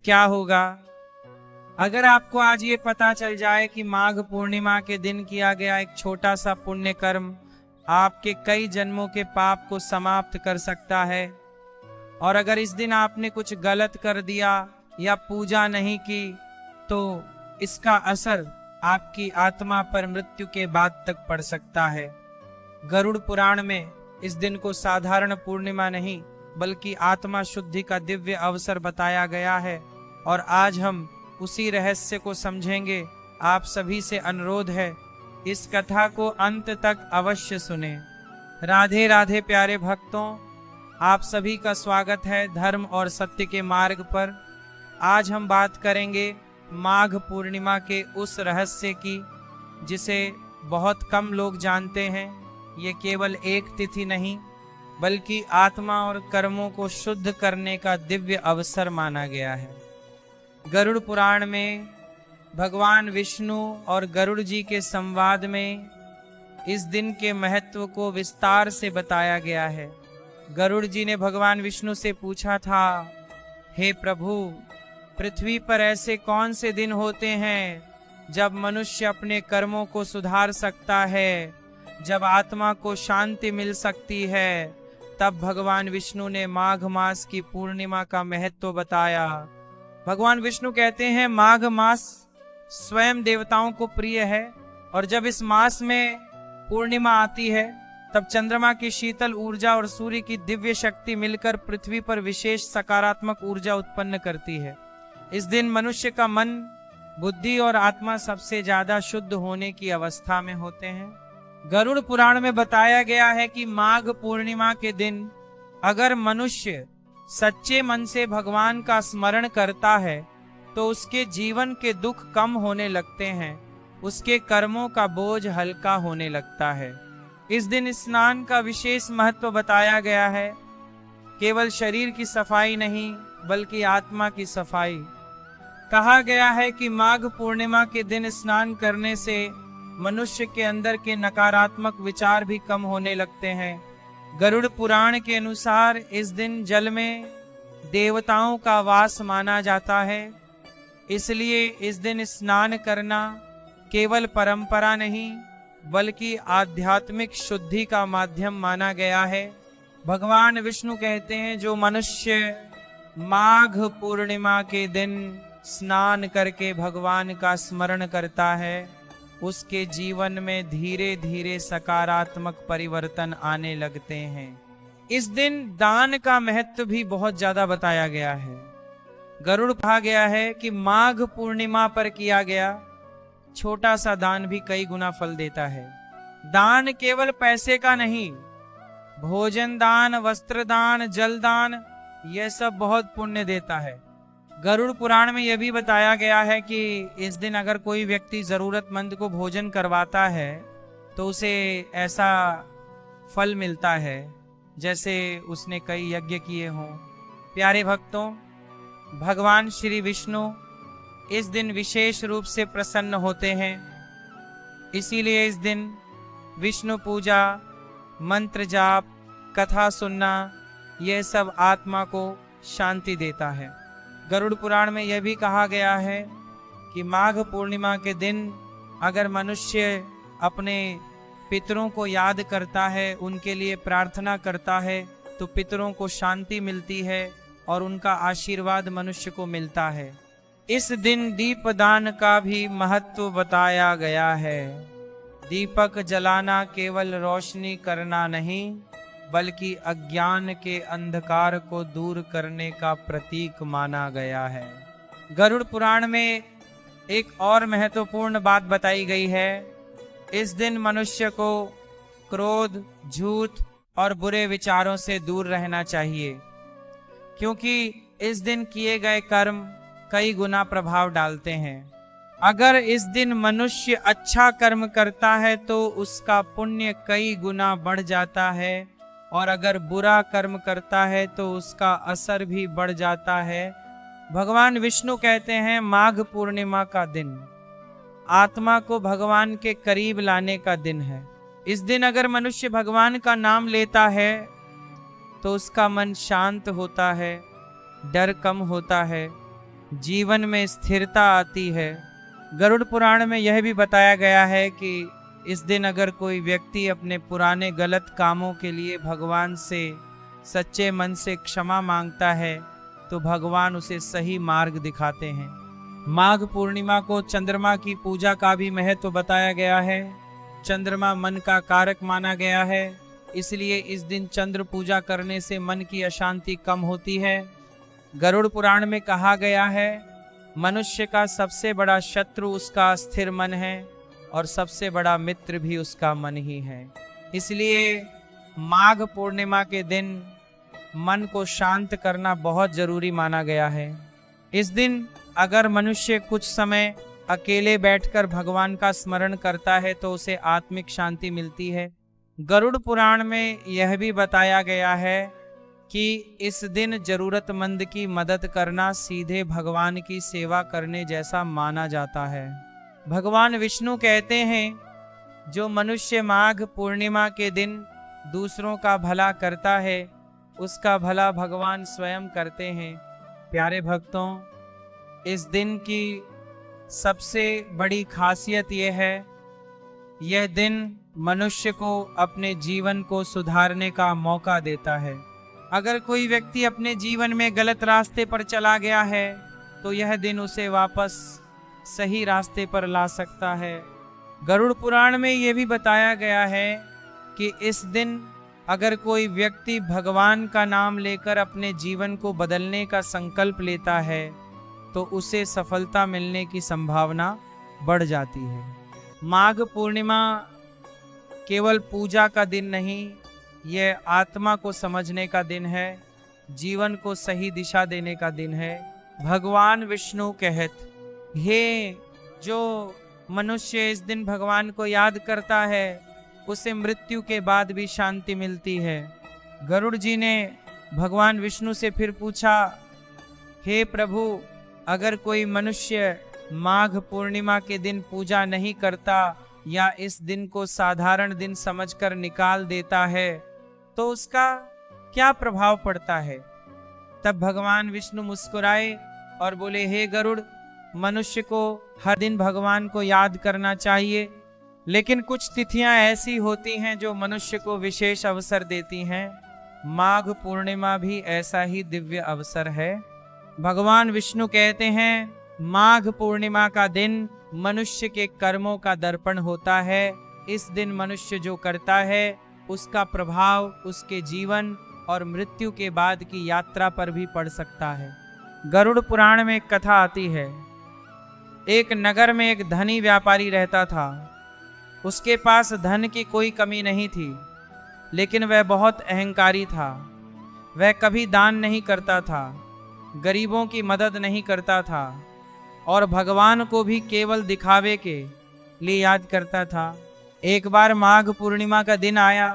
क्या होगा? अगर आपको आज ये पता चल जाए कि माघ पूर्णिमा के दिन किया गया एक छोटा सा पुण्य कर्म आपके कई जन्मों के पाप को समाप्त कर सकता है, और अगर इस दिन आपने कुछ गलत कर दिया या पूजा नहीं की तो इसका असर आपकी आत्मा पर मृत्यु के बाद तक पड़ सकता है। गरुड़ पुराण में इस दिन को साधारण पूर्णिमा नहीं बल्कि आत्मा शुद्धि का दिव्य अवसर बताया गया है, और आज हम उसी रहस्य को समझेंगे। आप सभी से अनुरोध है, इस कथा को अंत तक अवश्य सुने। राधे राधे प्यारे भक्तों, आप सभी का स्वागत है धर्म और सत्य के मार्ग पर। आज हम बात करेंगे माघ पूर्णिमा के उस रहस्य की जिसे बहुत कम लोग जानते हैं। ये केवल एक तिथि नहीं बल्कि आत्मा और कर्मों को शुद्ध करने का दिव्य अवसर माना गया है। गरुड़ पुराण में भगवान विष्णु और गरुड़ जी के संवाद में इस दिन के महत्व को विस्तार से बताया गया है। गरुड़ जी ने भगवान विष्णु से पूछा था, हे प्रभु, पृथ्वी पर ऐसे कौन से दिन होते हैं जब मनुष्य अपने कर्मों को सुधार सकता है, जब आत्मा को शांति मिल सकती है? तब भगवान विष्णु ने माघ मास की पूर्णिमा का महत्व बताया। भगवान विष्णु कहते हैं, माघ मास स्वयं देवताओं को प्रिय है, और जब इस मास में पूर्णिमा आती है तब चंद्रमा की शीतल ऊर्जा और सूर्य की दिव्य शक्ति मिलकर पृथ्वी पर विशेष सकारात्मक ऊर्जा उत्पन्न करती है। इस दिन मनुष्य का मन, बुद्धि और आत्मा सबसे ज्यादा शुद्ध होने की अवस्था में होते हैं। गरुड़ पुराण में बताया गया है कि माघ पूर्णिमा के दिन अगर मनुष्य सच्चे मन से भगवान का स्मरण करता है तो उसके जीवन के दुख कम होने लगते हैं, उसके कर्मों का बोझ हल्का होने लगता है। इस दिन स्नान का विशेष महत्व बताया गया है। केवल शरीर की सफाई नहीं बल्कि आत्मा की सफाई। कहा गया है कि माघ पूर्णिमा के दिन स्नान करने से मनुष्य के अंदर के नकारात्मक विचार भी कम होने लगते हैं। गरुड़ पुराण के अनुसार इस दिन जल में देवताओं का वास माना जाता है, इसलिए इस दिन स्नान करना केवल परंपरा नहीं बल्कि आध्यात्मिक शुद्धि का माध्यम माना गया है। भगवान विष्णु कहते हैं, जो मनुष्य माघ पूर्णिमा के दिन स्नान करके भगवान का स्मरण करता है उसके जीवन में धीरे धीरे सकारात्मक परिवर्तन आने लगते हैं। इस दिन दान का महत्व भी बहुत ज्यादा बताया गया है। गरुड़ कहा गया है कि माघ पूर्णिमा पर किया गया छोटा सा दान भी कई गुना फल देता है। दान केवल पैसे का नहीं, भोजन दान, वस्त्र दान, जल दान, यह सब बहुत पुण्य देता है। गरुड़ पुराण में यह भी बताया गया है कि इस दिन अगर कोई व्यक्ति जरूरतमंद को भोजन करवाता है तो उसे ऐसा फल मिलता है जैसे उसने कई यज्ञ किए हों। प्यारे भक्तों, भगवान श्री विष्णु इस दिन विशेष रूप से प्रसन्न होते हैं, इसीलिए इस दिन विष्णु पूजा, मंत्र जाप, कथा सुनना, यह सब आत्मा को शांति देता है। गरुड़ पुराण में यह भी कहा गया है कि माघ पूर्णिमा के दिन अगर मनुष्य अपने पितरों को याद करता है, उनके लिए प्रार्थना करता है तो पितरों को शांति मिलती है और उनका आशीर्वाद मनुष्य को मिलता है। इस दिन दीपदान का भी महत्व बताया गया है। दीपक जलाना केवल रोशनी करना नहीं बल्कि अज्ञान के अंधकार को दूर करने का प्रतीक माना गया है। गरुड़ पुराण में एक और महत्वपूर्ण बात बताई गई है। इस दिन मनुष्य को क्रोध, झूठ और बुरे विचारों से दूर रहना चाहिए, क्योंकि इस दिन किए गए कर्म कई गुना प्रभाव डालते हैं। अगर इस दिन मनुष्य अच्छा कर्म करता है तो उसका पुण्य कई गुना बढ़ जाता है, और अगर बुरा कर्म करता है तो उसका असर भी बढ़ जाता है। भगवान विष्णु कहते हैं, माघ पूर्णिमा का दिन आत्मा को भगवान के करीब लाने का दिन है। इस दिन अगर मनुष्य भगवान का नाम लेता है तो उसका मन शांत होता है, डर कम होता है, जीवन में स्थिरता आती है। गरुड़ पुराण में यह भी बताया गया है कि इस दिन अगर कोई व्यक्ति अपने पुराने गलत कामों के लिए भगवान से सच्चे मन से क्षमा मांगता है तो भगवान उसे सही मार्ग दिखाते हैं। माघ पूर्णिमा को चंद्रमा की पूजा का भी महत्व बताया गया है। चंद्रमा मन का कारक माना गया है, इसलिए इस दिन चंद्र पूजा करने से मन की अशांति कम होती है। गरुड़ पुराण में कहा गया है, मनुष्य का सबसे बड़ा शत्रु उसका स्थिर मन है और सबसे बड़ा मित्र भी उसका मन ही है। इसलिए माघ पूर्णिमा के दिन मन को शांत करना बहुत जरूरी माना गया है। इस दिन अगर मनुष्य कुछ समय अकेले बैठकर भगवान का स्मरण करता है तो उसे आत्मिक शांति मिलती है। गरुड़ पुराण में यह भी बताया गया है कि इस दिन जरूरतमंद की मदद करना सीधे भगवान की सेवा करने जैसा माना जाता है। भगवान विष्णु कहते हैं, जो मनुष्य माघ पूर्णिमा के दिन दूसरों का भला करता है उसका भला भगवान स्वयं करते हैं। प्यारे भक्तों, इस दिन की सबसे बड़ी खासियत यह है, यह दिन मनुष्य को अपने जीवन को सुधारने का मौका देता है। अगर कोई व्यक्ति अपने जीवन में गलत रास्ते पर चला गया है तो यह दिन उसे वापस सही रास्ते पर ला सकता है। गरुड़ पुराण में यह भी बताया गया है कि इस दिन अगर कोई व्यक्ति भगवान का नाम लेकर अपने जीवन को बदलने का संकल्प लेता है तो उसे सफलता मिलने की संभावना बढ़ जाती है। माघ पूर्णिमा केवल पूजा का दिन नहीं, यह आत्मा को समझने का दिन है, जीवन को सही दिशा देने का दिन है। भगवान विष्णु कहत, हे जो मनुष्य इस दिन भगवान को याद करता है उसे मृत्यु के बाद भी शांति मिलती है। गरुड़ जी ने भगवान विष्णु से फिर पूछा, हे प्रभु, अगर कोई मनुष्य माघ पूर्णिमा के दिन पूजा नहीं करता या इस दिन को साधारण दिन समझकर निकाल देता है तो उसका क्या प्रभाव पड़ता है? तब भगवान विष्णु मुस्कुराए और बोले, हे गरुड़, मनुष्य को हर दिन भगवान को याद करना चाहिए, लेकिन कुछ तिथियां ऐसी होती हैं जो मनुष्य को विशेष अवसर देती हैं। माघ पूर्णिमा भी ऐसा ही दिव्य अवसर है। भगवान विष्णु कहते हैं, माघ पूर्णिमा का दिन मनुष्य के कर्मों का दर्पण होता है। इस दिन मनुष्य जो करता है उसका प्रभाव उसके जीवन और मृत्यु के बाद की यात्रा पर भी पड़ सकता है। गरुड़ पुराण में एक कथा आती है। एक नगर में एक धनी व्यापारी रहता था। उसके पास धन की कोई कमी नहीं थी, लेकिन वह बहुत अहंकारी था। वह कभी दान नहीं करता था, गरीबों की मदद नहीं करता था और भगवान को भी केवल दिखावे के लिए याद करता था। एक बार माघ पूर्णिमा का दिन आया।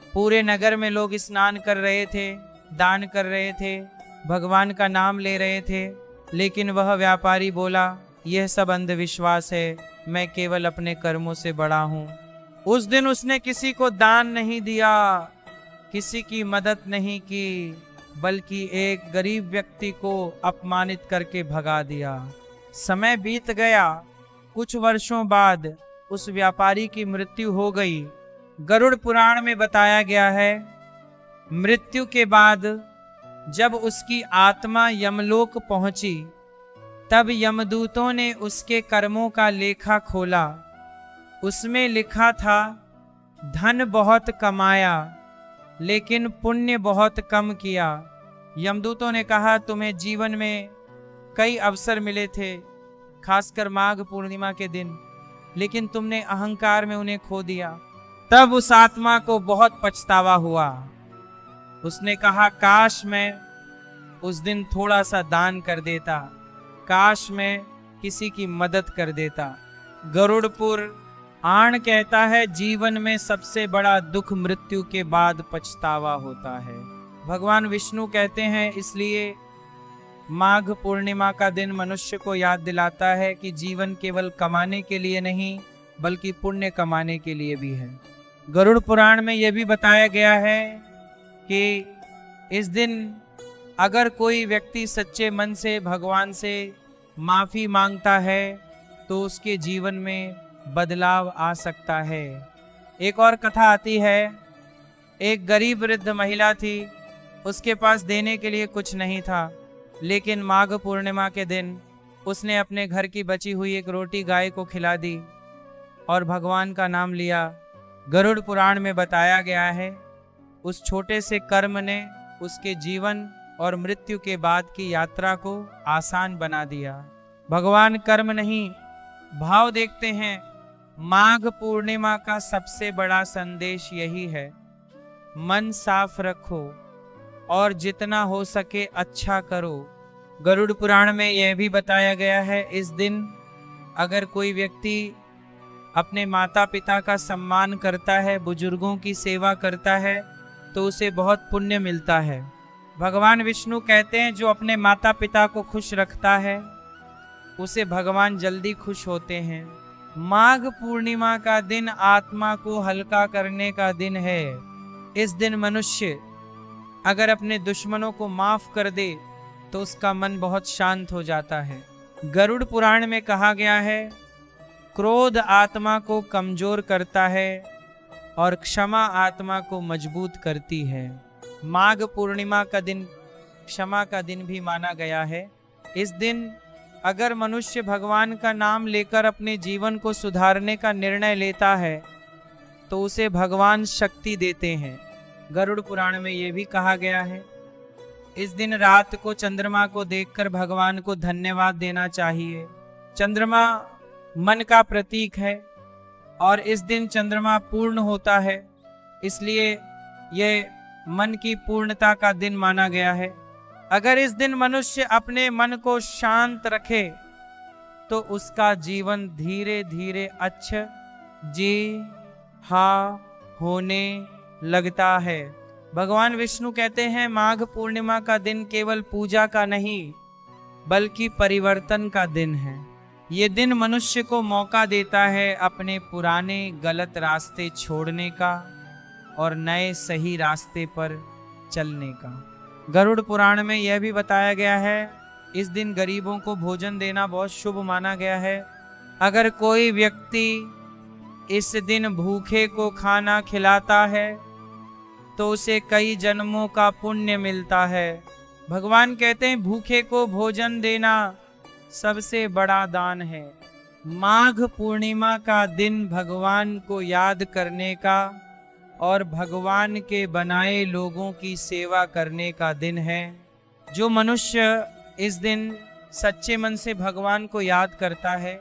पूरे नगर में लोग स्नान कर रहे थे, दान कर रहे थे, भगवान का नाम ले रहे थे, लेकिन वह व्यापारी बोला, यह सब अंधविश्वास है, मैं केवल अपने कर्मों से बड़ा हूँ। उस दिन उसने किसी को दान नहीं दिया, किसी की मदद नहीं की, बल्कि एक गरीब व्यक्ति को अपमानित करके भगा दिया। समय बीत गया। कुछ वर्षों बाद उस व्यापारी की मृत्यु हो गई। गरुड़ पुराण में बताया गया है, मृत्यु के बाद जब उसकी आत्मा यमलोक पहुंची तब यमदूतों ने उसके कर्मों का लेखा खोला। उसमें लिखा था, धन बहुत कमाया लेकिन पुण्य बहुत कम किया। यमदूतों ने कहा, तुम्हें जीवन में कई अवसर मिले थे, खासकर माघ पूर्णिमा के दिन, लेकिन तुमने अहंकार में उन्हें खो दिया। तब उस आत्मा को बहुत पछतावा हुआ। उसने कहा, काश मैं उस दिन थोड़ा सा दान कर देता, काश मैं किसी की मदद कर देता। गरुड़पुर आण कहता है, जीवन में सबसे बड़ा दुख मृत्यु के बाद पछतावा होता है। भगवान विष्णु कहते हैं, इसलिए माघ पूर्णिमा का दिन मनुष्य को याद दिलाता है कि जीवन केवल कमाने के लिए नहीं बल्कि पुण्य कमाने के लिए भी है। गरुड़ पुराण में यह भी बताया गया है कि इस दिन अगर कोई व्यक्ति सच्चे मन से भगवान से माफी मांगता है तो उसके जीवन में बदलाव आ सकता है। एक और कथा आती है, एक गरीब वृद्ध महिला थी, उसके पास देने के लिए कुछ नहीं था, लेकिन माघ पूर्णिमा के दिन उसने अपने घर की बची हुई एक रोटी गाय को खिला दी और भगवान का नाम लिया। गरुड़ पुराण में बताया गया है, उस छोटे से कर्म ने उसके जीवन और मृत्यु के बाद की यात्रा को आसान बना दिया। भगवान कर्म नहीं भाव देखते हैं। माघ पूर्णिमा का सबसे बड़ा संदेश यही है, मन साफ रखो और जितना हो सके अच्छा करो। गरुड़ पुराण में यह भी बताया गया है, इस दिन अगर कोई व्यक्ति अपने माता पिता का सम्मान करता है, बुजुर्गों की सेवा करता है, तो उसे बहुत पुण्य मिलता है। भगवान विष्णु कहते हैं, जो अपने माता पिता को खुश रखता है उसे भगवान जल्दी खुश होते हैं। माघ पूर्णिमा का दिन आत्मा को हल्का करने का दिन है। इस दिन मनुष्य अगर अपने दुश्मनों को माफ कर दे तो उसका मन बहुत शांत हो जाता है। गरुड़ पुराण में कहा गया है, क्रोध आत्मा को कमजोर करता है और क्षमा आत्मा को मजबूत करती है। माघ पूर्णिमा का दिन क्षमा का दिन भी माना गया है। इस दिन अगर मनुष्य भगवान का नाम लेकर अपने जीवन को सुधारने का निर्णय लेता है तो उसे भगवान शक्ति देते हैं। गरुड़ पुराण में यह भी कहा गया है, इस दिन रात को चंद्रमा को देखकर भगवान को धन्यवाद देना चाहिए। चंद्रमा मन का प्रतीक है और इस दिन चंद्रमा पूर्ण होता है, इसलिए यह मन की पूर्णता का दिन माना गया है। अगर इस दिन मनुष्य अपने मन को शांत रखे तो उसका जीवन धीरे धीरे अच्छा होने लगता है। भगवान विष्णु कहते हैं, माघ पूर्णिमा का दिन केवल पूजा का नहीं बल्कि परिवर्तन का दिन है। ये दिन मनुष्य को मौका देता है अपने पुराने गलत रास्ते छोड़ने का और नए सही रास्ते पर चलने का। गरुड़ पुराण में यह भी बताया गया है, इस दिन गरीबों को भोजन देना बहुत शुभ माना गया है। अगर कोई व्यक्ति इस दिन भूखे को खाना खिलाता है तो उसे कई जन्मों का पुण्य मिलता है। भगवान कहते हैं, भूखे को भोजन देना सबसे बड़ा दान है। माघ पूर्णिमा का दिन भगवान को याद करने का और भगवान के बनाए लोगों की सेवा करने का दिन है। जो मनुष्य इस दिन सच्चे मन से भगवान को याद करता है,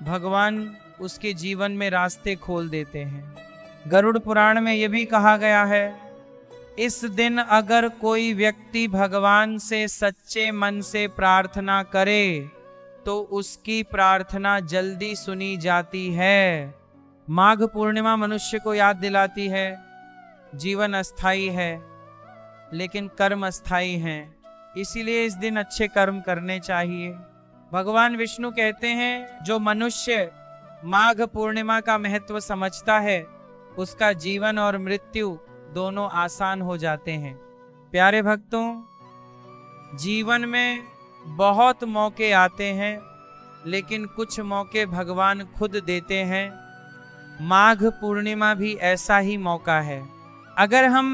भगवान उसके जीवन में रास्ते खोल देते हैं। गरुड़ पुराण में यह भी कहा गया है, इस दिन अगर कोई व्यक्ति भगवान से सच्चे मन से प्रार्थना करे तो उसकी प्रार्थना जल्दी सुनी जाती है। माघ पूर्णिमा मनुष्य को याद दिलाती है, जीवन अस्थाई है लेकिन कर्म अस्थाई हैं, इसीलिए इस दिन अच्छे कर्म करने चाहिए। भगवान विष्णु कहते हैं, जो मनुष्य माघ पूर्णिमा का महत्व समझता है उसका जीवन और मृत्यु दोनों आसान हो जाते हैं। प्यारे भक्तों, जीवन में बहुत मौके आते हैं लेकिन कुछ मौके भगवान खुद देते हैं। माघ पूर्णिमा भी ऐसा ही मौका है। अगर हम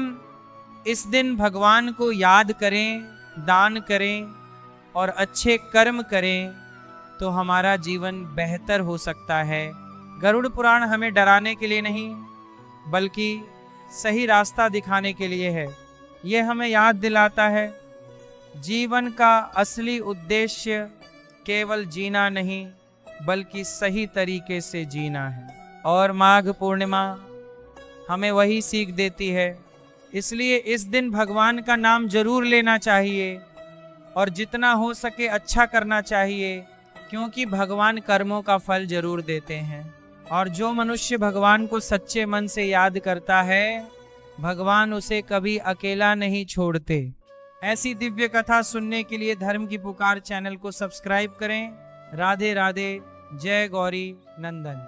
इस दिन भगवान को याद करें, दान करें और अच्छे कर्म करें तो हमारा जीवन बेहतर हो सकता है। गरुड़ पुराण हमें डराने के लिए नहीं बल्कि सही रास्ता दिखाने के लिए है। यह हमें याद दिलाता है, जीवन का असली उद्देश्य केवल जीना नहीं बल्कि सही तरीके से जीना है। और माघ पूर्णिमा हमें वही सीख देती है, इसलिए इस दिन भगवान का नाम जरूर लेना चाहिए और जितना हो सके अच्छा करना चाहिए, क्योंकि भगवान कर्मों का फल जरूर देते हैं। और जो मनुष्य भगवान को सच्चे मन से याद करता है, भगवान उसे कभी अकेला नहीं छोड़ते। ऐसी दिव्य कथा सुनने के लिए धर्म की पुकार चैनल को सब्सक्राइब करें। राधे राधे, जय गौरी नंदन।